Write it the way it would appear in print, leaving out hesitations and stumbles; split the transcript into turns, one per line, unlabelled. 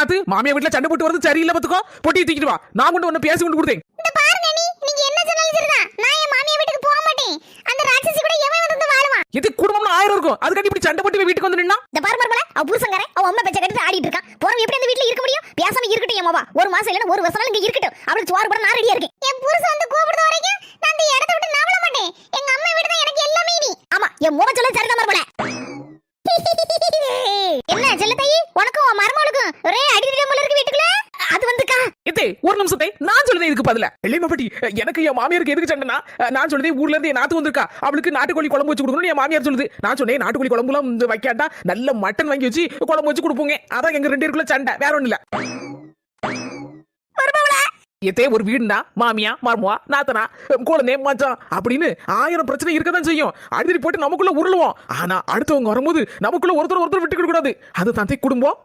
அது மாமியா வீட்டுல சண்டை போட்டு வரது சரியில்லை பாத்துக்கோ. பொட்டி தூக்கிட்டு வா. நான் கொண்டு ஒன்னு பேசி கொண்டு கொடுத்தேன்.
இந்த பாருங்க நீங்க என்ன சொன்னாலும் சரிதான். நான் என் மாமியா வீட்டுக்கு போக மாட்டேன். அந்த ராட்சசி கூட எவன் வந்து வாழுவான்?
இது குடும்பம்னு 1000 இருக்கும். அதுக்காண்டி இப்படி சண்டை போட்டு வீட்டுக்கு வந்து நின்னா?
இந்த பாரு மர்மல, அவ புருஷங்காரன் அவ அம்மா பேச்ச கேட்டு ஆடிட்டு இருக்கான். போறவன் எப்படி அந்த வீட்ல இருக்க முடியும்? பேசாம இருக்கட்டும் என் மாவா. ஒரு மாசம் இல்லனா ஒரு வருஷம் இங்க இருக்கட்டும். அவளுக்கு சோறு போட நான் ரெடியா இருக்கேன். என் புருஷன் வந்து கூப்பிடுற வரைக்கும் நான் இந்த இடத்தை விட்டு நவள மாட்டேன். எங்க அம்மா வீடு தான் எனக்கு எல்லாமே நீ. ஆமா, என் மோவ சொல்ல சரிதான் மர்மல. என்ன செல்லத்தாயி, உனக்கும் உன் மருமகளுக்கும் ஒரே அடிதடி போல இருக்கு வீட்டுக்குள்ள. அது வந்துக்கா
இதே ஒரு நிமிஷத்தை நான் சொல்லுதேன் இதுக்கு பதிலா. எல்லைமாப்பட்டி, எனக்கு என் மாமியாருக்கு எதுக்கு சண்டைனா, நான் சொல்லுதே ஊர்ல இருந்து என் நாத்து வந்திருக்கா, அவளுக்கு நாட்டுக்கோழி குழம்பு வச்சு கொடுக்கணும் என் மாமியார் சொல்லுது. நான் சொன்னேன் நாட்டுக்கோழி குழம்புலாம் வைக்காட்டா நல்ல மட்டன் வாங்கி வச்சு குழம்பு வச்சு கொடுப்போங்க. அதான் எங்க 2 பேருக்குள்ள சண்டை, வேற ஒண்ணு இல்ல. எத்தே ஒரு வீடுனா மாமியா மருமவா நாத்தனா குழந்தை மச்சான் அப்படின்னு 1000 பிரச்சனை இருக்கதான் செய்யும். அடிதடி போட்டு நமக்குள்ள உருளுவோம். ஆனா அடுத்தவங்க வரும்போது நமக்குள்ள ஒருத்தர் விட்டு கொடுக்க கூடாது. அது தான் குடும்பம்.